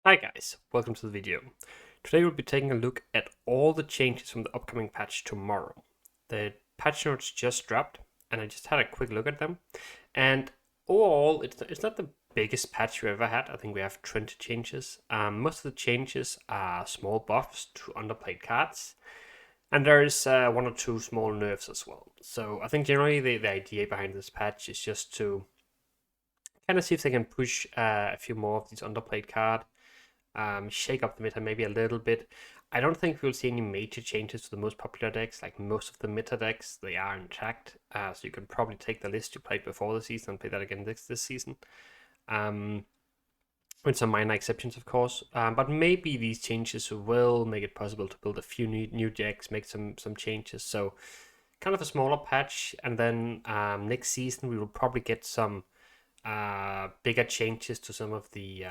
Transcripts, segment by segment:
Hi guys, welcome to the video. Today we'll be taking a look at all the changes from the upcoming patch tomorrow. The patch notes just dropped and I just had a quick look at them. And overall, it's not the biggest patch we ever had. I think we have 20 changes. Most of the changes are small buffs to underplayed cards. And there is one or two small nerfs as well. So I think generally the idea behind this patch is just to kind of see if they can push a few more of these underplayed cards. Shake up the meta maybe a little bit. I don't think we'll see any major changes to the most popular decks. Like most of the meta decks, they are intact. So you can probably take the list you played before the season and play that again this season. With some minor exceptions, of course. But maybe these changes will make it possible to build a few new decks, make some changes. So kind of a smaller patch. And then next season we will probably get some bigger changes to some of the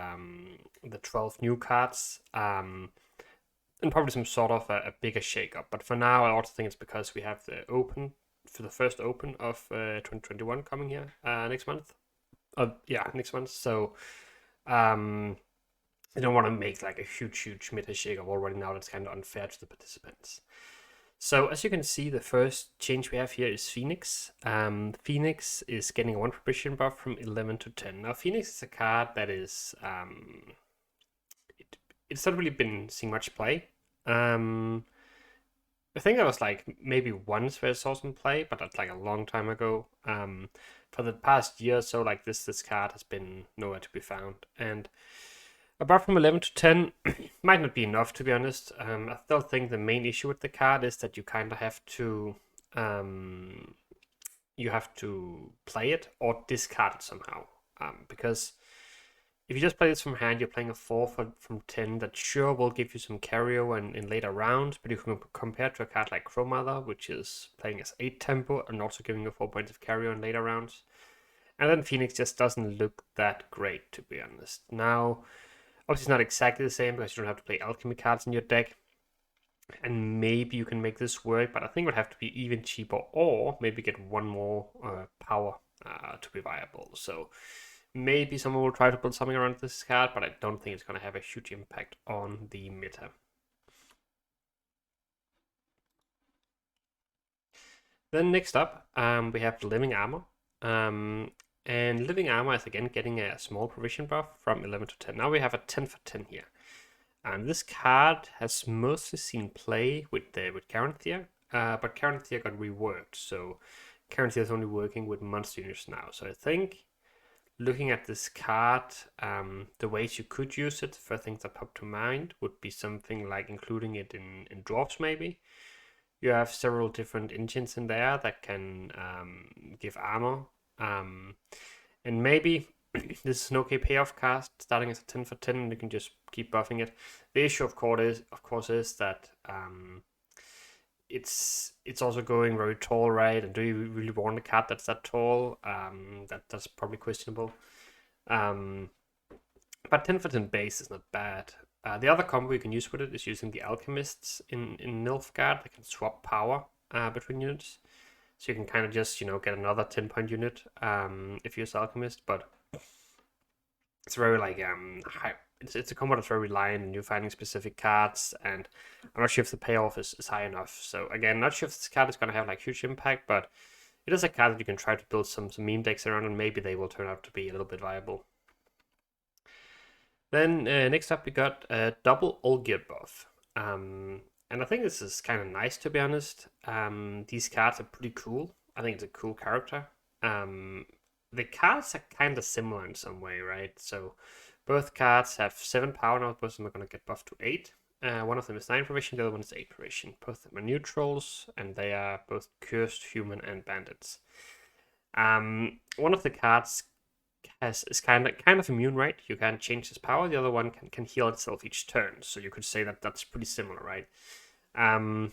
12 new cards, and probably some sort of a bigger shakeup. But for now, I also think it's because we have the first open of 2021 coming here next month. Next month. So I don't want to make like a huge meta shakeup already now. That's kind of unfair to the participants. So as you can see, the first change we have here is Phoenix. Phoenix is getting a 1 prohibition buff from 11 to 10. Now Phoenix is a card that is it's not really been seeing much play. I think that was like maybe once where I saw some play, but that's like a long time ago. For the past year or so, like this card has been nowhere to be found. And apart from 11 to 10, might not be enough, to be honest. I still think the main issue with the card is that you kind of have to play it or discard it somehow. Because if you just play this from hand, you're playing a 4 from 10 that sure will give you some carryover in later rounds, but you can compare it to a card like Crow Mother, which is playing as 8 tempo and also giving you 4 points of carry in later rounds. And then Phoenix just doesn't look that great, to be honest. Now, obviously, it's not exactly the same because you don't have to play alchemy cards in your deck. And maybe you can make this work, but I think it would have to be even cheaper or maybe get one more power to be viable. So maybe someone will try to build something around this card, but I don't think it's going to have a huge impact on the meta. Then next up, we have Living Armor. And Living Armor is again getting a small provision buff from 11 to 10. Now we have a 10 for 10 here. And this card has mostly seen play with Caranthea, but Caranthea got reworked. So Caranthea is only working with monster units now. So I think looking at this card, the ways you could use it for things that pop to mind would be something like including it in dwarfs maybe. You have several different engines in there that can give armor. And maybe this is an okay payoff card, starting as a 10 for 10, and you can just keep buffing it. The issue, of course, is that it's also going very tall, right? And do you really want a card that's that tall? That's probably questionable. But 10 for 10 base is not bad. The other combo you can use with it is using the Alchemists in Nilfgaard that can swap power between units. So you can kind of just, get another 10-point unit if you use Alchemist, but it's very like high. It's a combo that's very reliant on you finding specific cards, and I'm not sure if the payoff is high enough. So again, not sure if this card is going to have like huge impact, but it is a card that you can try to build some meme decks around, and maybe they will turn out to be a little bit viable. Then next up we got a double Olgierd buff. And I think this is kind of nice, to be honest. These cards are pretty cool. I think it's a cool character. The cards are kind of similar in some way, right? So both cards have 7 power now. Both of them are going to get buffed to 8. One of them is 9 provision, the other one is 8 provision. Both of them are neutrals, and they are both cursed, human, and bandits. One of the cards is kind of immune, right? You can change his power. The other one can heal itself each turn. So you could say that that's pretty similar, right? And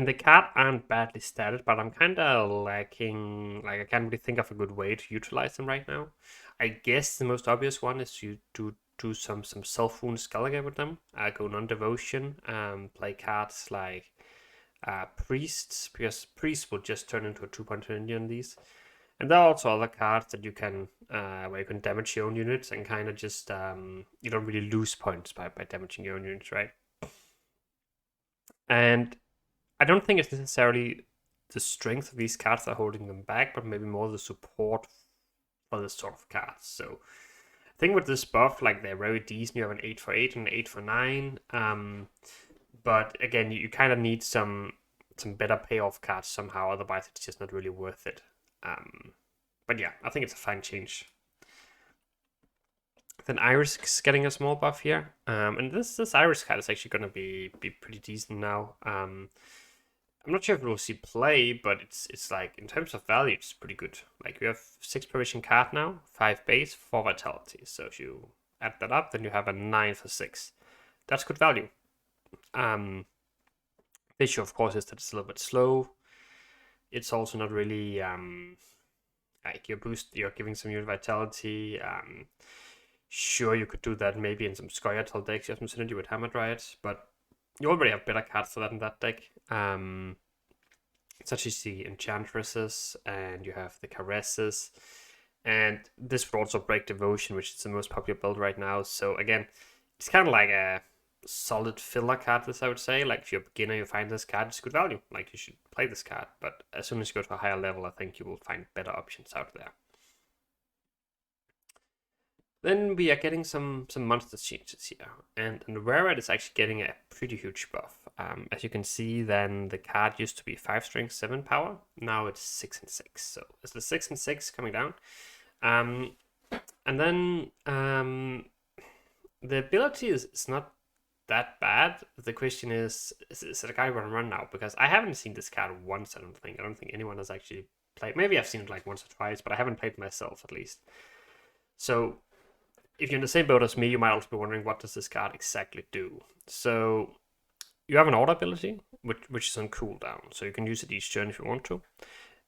the card aren't badly statted, but I'm kind of lacking. Like I can't really think of a good way to utilize them right now. I guess the most obvious one is to do some self-wound Skellige with them. Go non-devotion. Play cards like priests, because priests will just turn into a 2-point energy on these. And there are also other cards that you can, where you can damage your own units and kind of just, you don't really lose points by damaging your own units, right? And I don't think it's necessarily the strength of these cards that are holding them back, but maybe more the support for this sort of cards. So I think with this buff, like they're very decent. You have an 8 for 8 and an 8 for 9. But again, you kind of need some better payoff cards somehow, otherwise it's just not really worth it. But yeah, I think it's a fine change. Then Iris is getting a small buff here. And this Iris card is actually going to be pretty decent now. I'm not sure if we'll see play, but it's like, in terms of value, it's pretty good. Like, you have 6 provision card now, 5 base, 4 vitality. So if you add that up, then you have a 9 for 6. That's good value. The issue, of course, is that it's a little bit slow. It's also not really like you're giving some unit vitality. Sure, you could do that maybe in some Skellige decks. You have some synergy with Hammer Dryads, but you already have better cards for that in that deck. Such as the Enchantresses, and you have the Caresses. And this would also break Devotion, which is the most popular build right now. So again, it's kind of like a solid filler card, this I would say. Like, if you're a beginner, you find this card, it's good value. Like, you should play this card. But as soon as you go to a higher level, I think you will find better options out there. Then we are getting some monster changes here, and the rare is actually getting a pretty huge buff. As you can see, then the card used to be 5 strength, 7 power. Now it's 6 and 6. So it's the 6 and 6 coming down. And then the ability is not that bad. The question is it a card you want to run now? Because I haven't seen this card once, I don't think. I don't think anyone has actually played. Maybe I've seen it like once or twice, but I haven't played it myself, at least. So if you're in the same boat as me, you might also be wondering, what does this card exactly do? So you have an order ability, which is on cooldown, so you can use it each turn if you want to.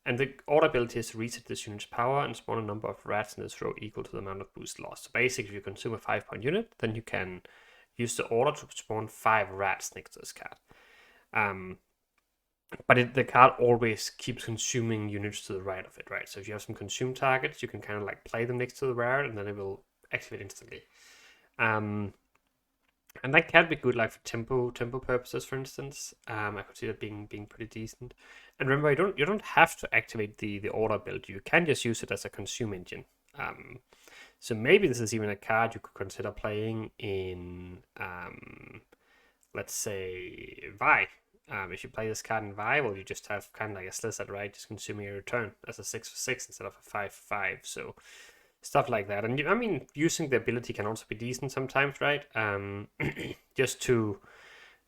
And the order ability is to reset this unit's power and spawn a number of rats in this row equal to the amount of boost lost. So basically, if you consume a 5-point unit, then you can use the order to spawn 5 rats next to this card. But the card always keeps consuming units to the right of it, right? So if you have some consume targets, you can kind of like play them next to the rat, and then it will activate instantly. And that can be good, like for tempo purposes, for instance. I could see that being pretty decent. And remember, you don't have to activate the order build. You can just use it as a consume engine. So maybe this is even a card you could consider playing in, let's say, Vi. If you play this card in Vi, well, you just have kind of like a Slizzard, right? Just consuming a return as a 6 for 6 instead of a 5 for 5. So stuff like that. And I mean, using the ability can also be decent sometimes, right? Just to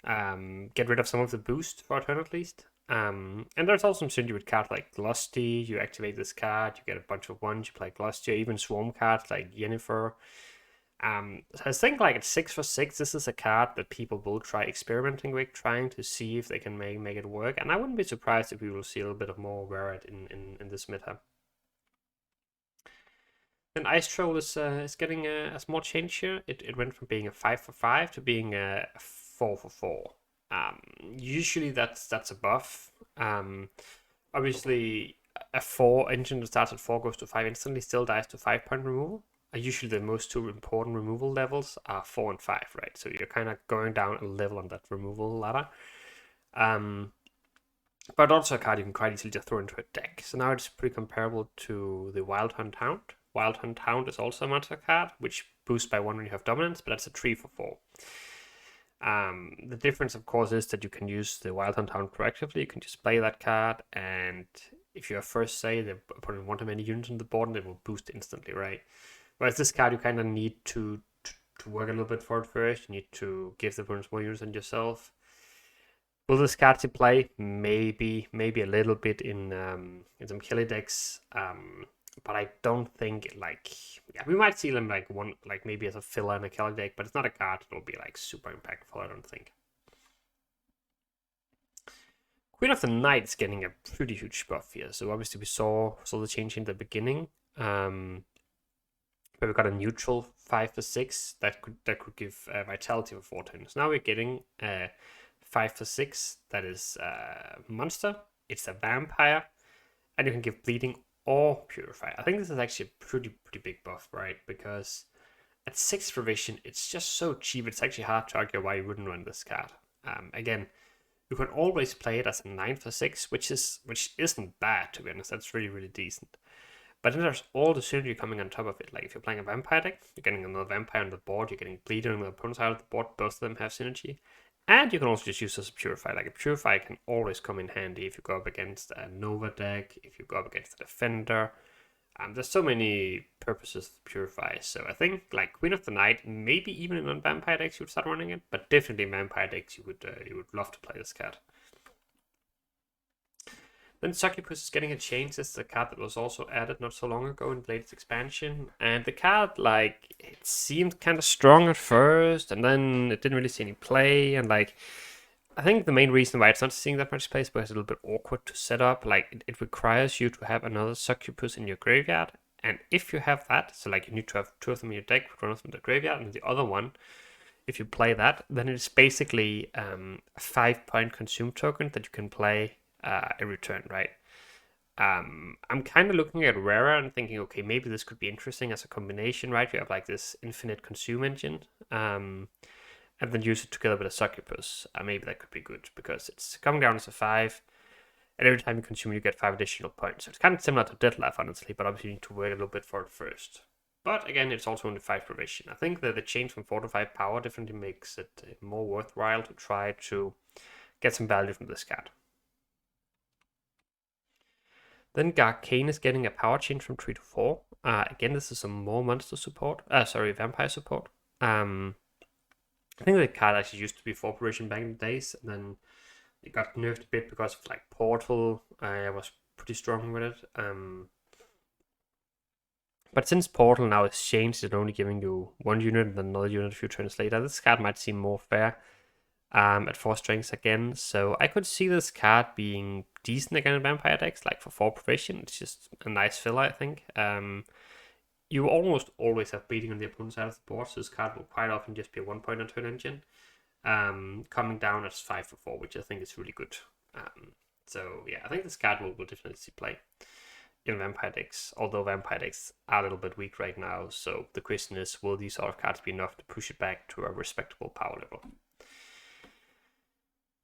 get rid of some of the boost for a turn at least. And there's also some synergy with cards like Glusty. You activate this card, you get a bunch of ones, you play Glusty, or even Swarm cards like Yennefer. So I think like at 6 for 6, this is a card that people will try experimenting with, trying to see if they can make it work. And I wouldn't be surprised if we will see a little bit of more wear it in this meta. And Ice Troll is getting a small change here. It went from being a 5 for 5 to being a 4 for 4. Usually that's a buff. Obviously, a 4 engine that starts at 4 goes to 5 instantly, still dies to 5-point removal. Usually the most 2 important removal levels are 4 and 5, right? So you're kind of going down a level on that removal ladder. But also a card you can quite easily just throw into a deck. So now it's pretty comparable to the Wild Hunt Hound. Wild Hunt Hound is also a monster card, which boosts by 1 when you have dominance, but that's a 3 for 4. The difference, of course, is that you can use the Wild Hunt Hound proactively. You can just play that card, and if you have first say, the opponent won't have any units on the board, and it will boost instantly, right? Whereas this card, you kind of need to work a little bit for it first. You need to give the opponents more units than yourself. Will this card to play? Maybe a little bit in some Kelly decks. But I don't think we might see them maybe as a filler in a Kelly deck, but it's not a card that will be like super impactful, I don't think. Queen of the Night is getting a pretty huge buff here. So obviously we saw the change in the beginning. But we got a neutral 5 for 6 that could give vitality for 4 turns. Now we're getting 5 for 6 that is monster. It's a vampire, and you can give bleeding or Purify. I think this is actually a pretty big buff, right? Because at 6 provision, it's just so cheap. It's actually hard to argue why you wouldn't run this card. Again, you can always play it as a 9 for 6, which isn't bad, to be honest. That's really decent. But then there's all the synergy coming on top of it. Like if you're playing a vampire deck, you're getting another vampire on the board, you're getting bleeder on the opponent's side of the board. Both of them have synergy. And you can also just use this as a Purify. Like a Purify can always come in handy if you go up against a Nova deck, if you go up against a Defender. There's so many purposes to Purify. So I think like Queen of the Night, maybe even in non-vampire decks you would start running it, but definitely in vampire decks you would love to play this card. Then Succubus is getting a change. This is a card that was also added not so long ago in Blade's expansion. And the card, like, it seemed kind of strong at first, and then it didn't really see any play. And, like, I think the main reason why it's not seeing that much play is because it's a little bit awkward to set up. Like, it requires you to have another Succubus in your graveyard. And if you have that, so, like, you need to have 2 of them in your deck, put one of them in the graveyard, and the other one, if you play that, then it's basically a 5-point consume token that you can play every turn, right? I'm kind of looking at Rara and thinking, okay, maybe this could be interesting as a combination, right? You have like this infinite consume engine, and then use it together with a Succubus. Maybe that could be good because it's coming down as a 5, and every time you consume, you get 5 additional points. So it's kind of similar to Deadlife, honestly, but obviously you need to wait a little bit for it first. But again, it's also only 5 provision. I think that the change from 4 to 5 power definitely makes it more worthwhile to try to get some value from this card. Then Garcane is getting a power change from 3 to 4. Again, this is some more monster support. Vampire support. I think the card actually used to be 4 provision back in the days, and then it got nerfed a bit because of like Portal. I was pretty strong with it. But since Portal now is changed, it's only giving you 1 unit and another unit a few turns later. This card might seem more fair at 4 strengths again. So I could see this card being decent again in vampire decks, like for 4 provision. It's just a nice filler, I think. You almost always have beating on the opponent's side of the board, so this card will quite often just be a 1-point on turn engine. Coming down as 5 for 4, which I think is really good. So yeah, I think this card will definitely see play in vampire decks, although vampire decks are a little bit weak right now. So the question is, will these sort of cards be enough to push it back to a respectable power level?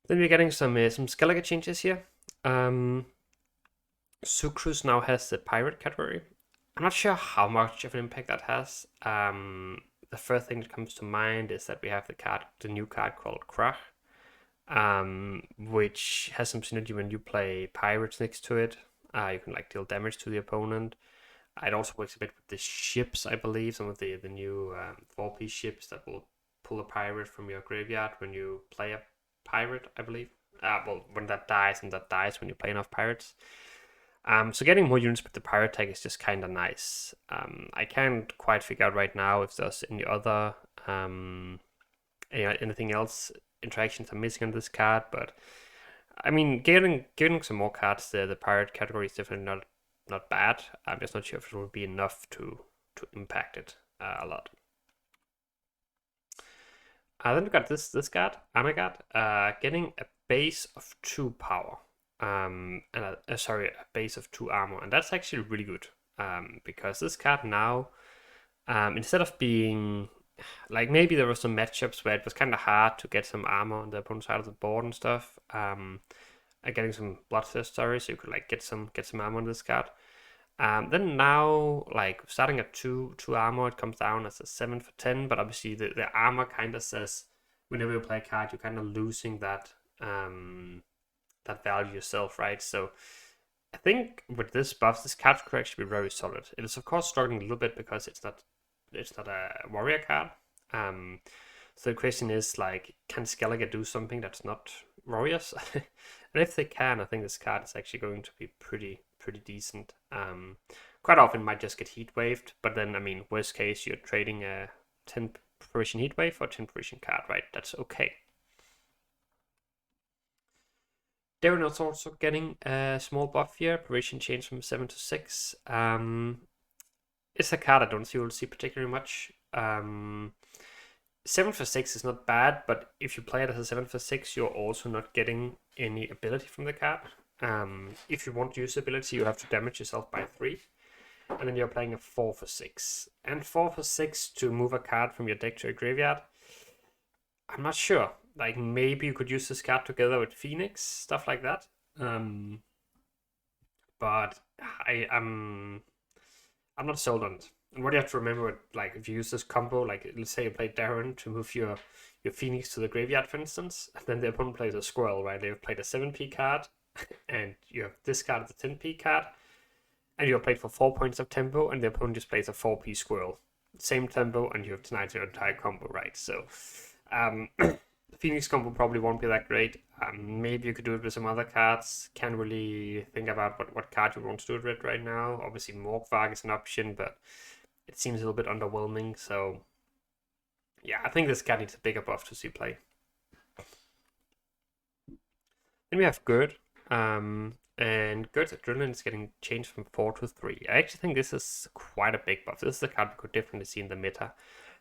Then we're getting some Skellige changes here. Sucrus now has the pirate category. I'm not sure how much of an impact that has. The first thing that comes to mind is that we have the new card called Krach, which has some synergy when you play pirates next to it. You can like deal damage to the opponent. It also works a bit with the ships, I believe, some of the new 4-piece ships that will pull a pirate from your graveyard when you play a pirate, I believe. Well, when that dies, and that dies when you play enough pirates. So getting more units with the pirate tag is just kind of nice. I can't quite figure out right now if there's any other anything else interactions I'm missing on this card, but I mean, getting some more cards, the pirate category is definitely not bad. I'm just not sure if it will be enough to impact it a lot. Then we got this card, Anagard, getting a base of 2 power. And a base of 2 armor, and that's actually really good. Because this card now, instead of being like, maybe there were some matchups where it was kind of hard to get some armor on the opponent's side of the board and stuff. Getting some bloodthirst, so you could like get some armor on this card. Then now, like starting at 2 armor, it comes down as a 7 for 10. But obviously, the armor kind of says whenever you play a card, you're kind of losing that that value yourself, right? So I think with this buff, this card could actually be very solid. It is of course struggling a little bit because it's not a warrior card. So the question is like, can Skellige do something that's not warriors? And if they can, I think this card is actually going to be pretty decent. Quite often might just get heat waved, but then I mean, worst case, you're trading a 10 provision heat wave for a 10 provision card, right? That's okay. Darren is also getting a small buff here. Provision change from 7 to 6. It's a card I don't see we'll see particularly much. 7 for 6 is not bad, but if you play it as a 7 for 6, you're also not getting any ability from the card. If you want to use the ability, you have to damage yourself by 3. And then you're playing a 4 for 6. And 4 for 6 to move a card from your deck to a graveyard, I'm not sure. Like, maybe you could use this card together with Phoenix, stuff like that. But I'm not sold on it. And what you have to remember, like, if you use this combo, like, let's say you play Darren to move your Phoenix to the graveyard, for instance, and then the opponent plays a Squirrel, right? They've played a 7p card, and you have this card as a 10p card, and you're played for 4 points of tempo, and the opponent just plays a 4p Squirrel. Same tempo, and you have denied your entire combo, right? So, the Phoenix combo probably won't be that great. Maybe you could do it with some other cards. Can't really think about what card you want to do it with right now. Obviously, Morkvarg is an option, but it seems a little bit underwhelming. So, yeah, I think this card needs a bigger buff to see play. Then we have Gerd. And Gerd's Adrenaline is getting changed from 4 to 3. I actually think this is quite a big buff. This is a card we could definitely see in the meta.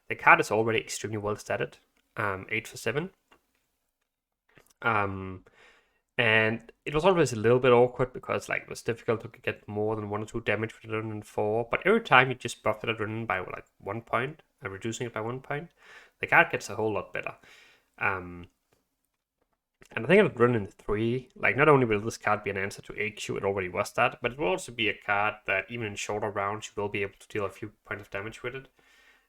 The card is already extremely well statted. 8 for 7. And it was always a little bit awkward because like it was difficult to get more than 1 or 2 damage with Adrenaline 4. But every time you just buffed Adrenaline by like 1 point, reducing it by 1 point, the card gets a whole lot better. And I think at Adrenaline 3, like not only will this card be an answer to AQ, it already was that, but it will also be a card that even in shorter rounds you will be able to deal a few points of damage with it.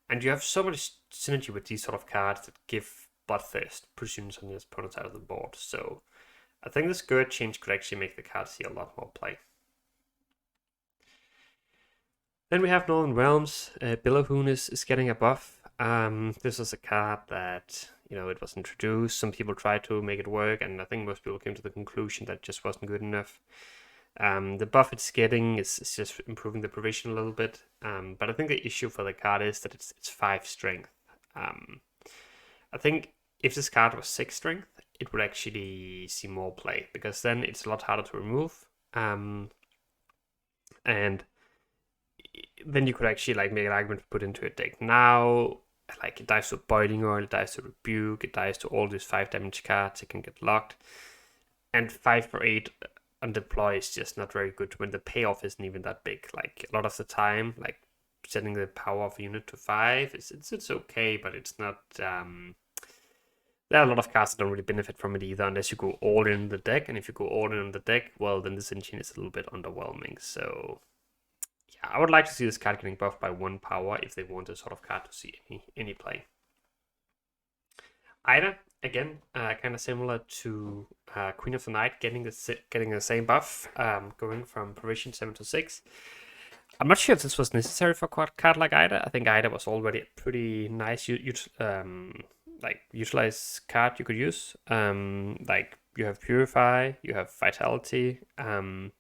And you have so much synergy with these sort of cards that give Bloodthirst positions on the opponent's side of the board. So I think this Gerd change could actually make the card see a lot more play. Then we have Northern Realms. Billowhoon is getting a buff. This is a card that, you know, it was introduced. Some people tried to make it work, and I think most people came to the conclusion that it just wasn't good enough. The buff it's getting is just improving the provision a little bit. But I think the issue for the card is that it's 5 strength. I think if this card was 6 strength, it would actually see more play, because then it's a lot harder to remove. And then you could actually like make an argument to put into a deck. Now, like it dies to Boiling Oil, it dies to Rebuke, it dies to all these 5 damage cards, it can get locked. And 5 for 8 on deploy is just not very good when the payoff isn't even that big. Like a lot of the time, like setting the power of a unit to 5, it's okay, but it's not. There are a lot of cards that don't really benefit from it either, unless you go all in the deck. And if you go all in the deck, well, then this engine is a little bit underwhelming. So yeah, I would like to see this card getting buffed by 1 power if they want this sort of card to see any play. Ida, again, kind of similar to Queen of the Night, getting the same buff, going from Provision 7 to 6. I'm not sure if this was necessary for a card like Ida. I think Ida was already a pretty nice utilize card you could use. Like you have Purify, you have Vitality, and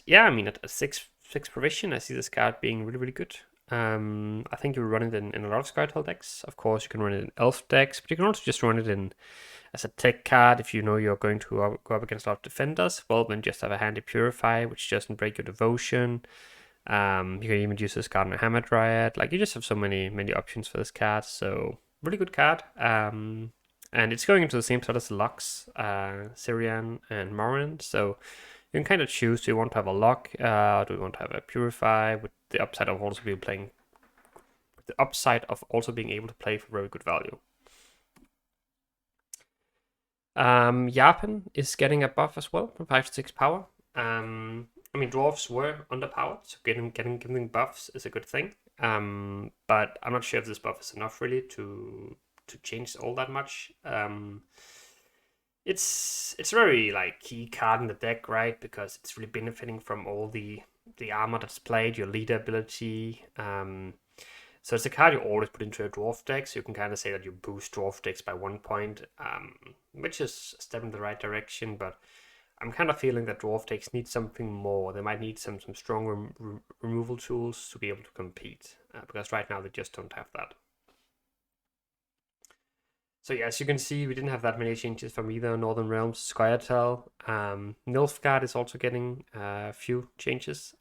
yeah, I mean at 6 provision, I see this card being really, really good. I think you run it in a lot of Skytale decks. Of course, you can run it in Elf decks, but you can also just run it in as a tech card if you know you're going to go up against a lot of defenders. Well, then just have a handy Purify, which doesn't break your devotion. You can even use this card in a Hammer Dryad. Like, you just have so many options for this card. So, really good card. And it's going into the same sort as Lux, Syrian, and Morin. So, you can kind of choose, do you want to have a lock, do you want to have a Purify, with the upside of also being able to play for very good value. Yarpen is getting a buff as well from 5 to 6 power. I mean, dwarves were underpowered, so giving buffs is a good thing. But I'm not sure if this buff is enough really to change all that much. It's a very like key card in the deck, right? Because it's really benefiting from all the armor that's played, your leader ability. So it's a card you always put into a dwarf deck, so you can kind of say that you boost dwarf decks by 1 point, which is a step in the right direction, but I'm kind of feeling that dwarf decks need something more. They might need some strong removal tools to be able to compete, because right now they just don't have that. So yeah, as you can see, we didn't have that many changes from either Northern Realms, Skytale. Nilfgaard is also getting a few changes.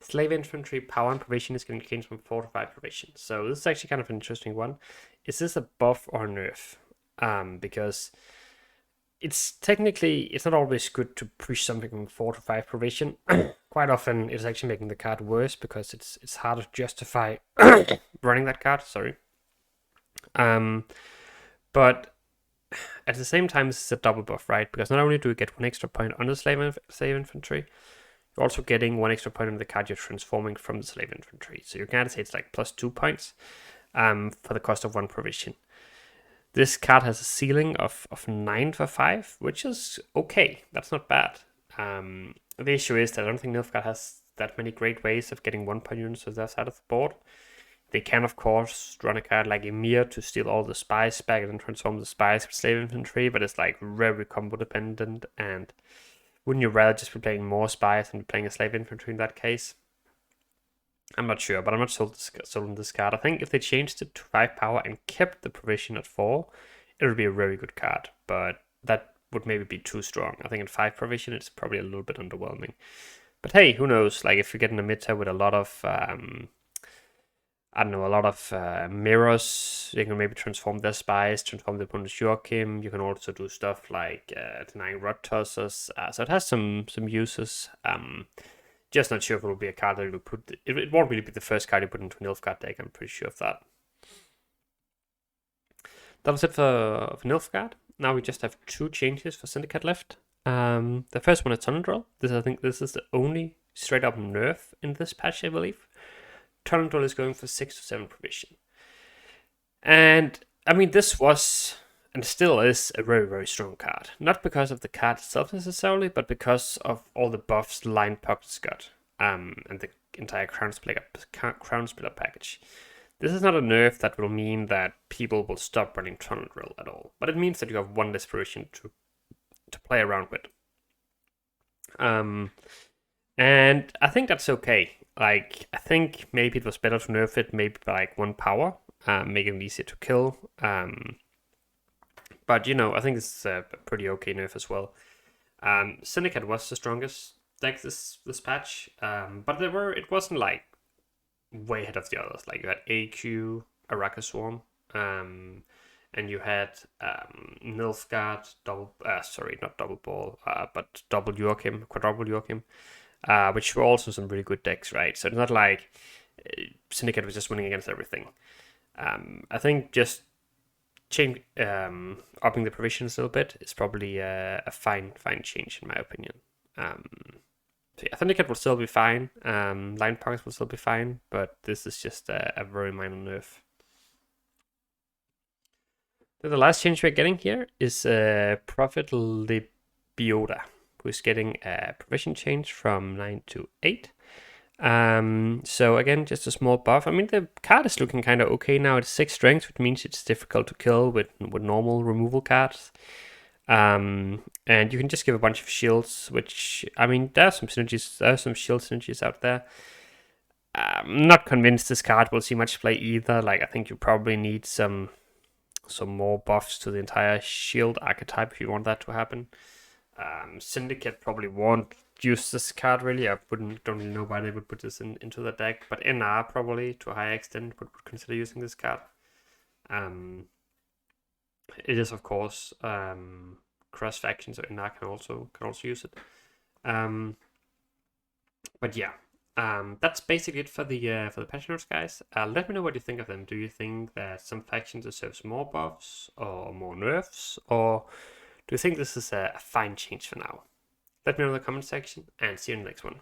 Slave Infantry, Power and Provision is getting changed from 4 to 5 Provision. So this is actually kind of an interesting one. Is this a buff or a nerf? Because it's technically, it's not always good to push something from 4 to 5 provision. Quite often it's actually making the card worse because it's harder to justify running that card, sorry. But at the same time, this is a double buff, right? Because not only do you get 1 extra point on the slave infantry, you're also getting 1 extra point on the card you're transforming from the slave infantry. So you can say it's like plus 2 points for the cost of 1 provision. This card has a ceiling of 9 for 5, which is okay. That's not bad. The issue is that I don't think Nilfgaard has that many great ways of getting 1 point units to their side of the board. They can, of course, run a card like Emir to steal all the spies back and then transform the spies with slave infantry, but it's like very combo dependent. And wouldn't you rather just be playing more spies than be playing a slave infantry in that case? I'm not sure, but I'm not sold on this card. I think if they changed it to 5 power and kept the provision at 4, it would be a very good card, but that would maybe be too strong. I think in 5 provision, it's probably a little bit underwhelming. But hey, who knows? Like, if you get in a meta with a lot of mirrors, you can maybe transform their spies, transform the opponent's Joachim. You can also do stuff like denying rod tossers. So it has some uses. Just not sure if it will be a card that you would put. It won't really be the first card you put into a Nilfgaard deck. I'm pretty sure of that. That was it for Nilfgaard. Now we just have 2 changes for Syndicate left. The first one is Tunnel Drill. I think this is the only straight up nerf in this patch, I believe. Tunnel Drill is going for 6 to 7 provision. And I mean, this was and still is a very, very strong card. Not because of the card itself necessarily, but because of all the buffs Line Pockets got, and the entire Crown Splitter package. This is not a nerf that will mean that people will stop running Tunnel Drill at all, but it means that you have 1 less provision to play around with. And I think that's okay. Like, I think maybe it was better to nerf it maybe by like 1 power, make it easier to kill. But I think it's a pretty okay nerf as well. Syndicate was the strongest deck this patch, but it wasn't like way ahead of the others. Like you had AQ, Araka Swarm, and you had Nilfgaard, not double ball, but double Joachim, quadruple Joachim, which were also some really good decks, right? So it's not like Syndicate was just winning against everything. I think just upping the provisions a little bit is probably a fine change in my opinion. So yeah, Syndicate will still be fine. Line Pockets will still be fine, but this is just a very minor nerf. The last change we're getting here is Prophet Libioda, who is getting a provision change from 9 to 8. So again, just a small buff. I mean, the card is looking kind of okay now. It's 6 strength, which means it's difficult to kill with normal removal cards. And you can just give a bunch of shields, which, I mean, there are some synergies. There are some shield synergies out there. I'm not convinced this card will see much play either. Like, I think you probably need some more buffs to the entire shield archetype if you want that to happen. Syndicate probably won't use this card really. Don't really know why they would put this into the deck, but NR probably to a higher extent would consider using this card. It is of course cross faction, so NR can also use it. But yeah, that's basically it for the patch notes, guys. Let me know what you think of them. Do you think that some factions deserves more buffs or more nerfs, or do you think this is a fine change for now? Let me know in the comment section, and see you in the next one.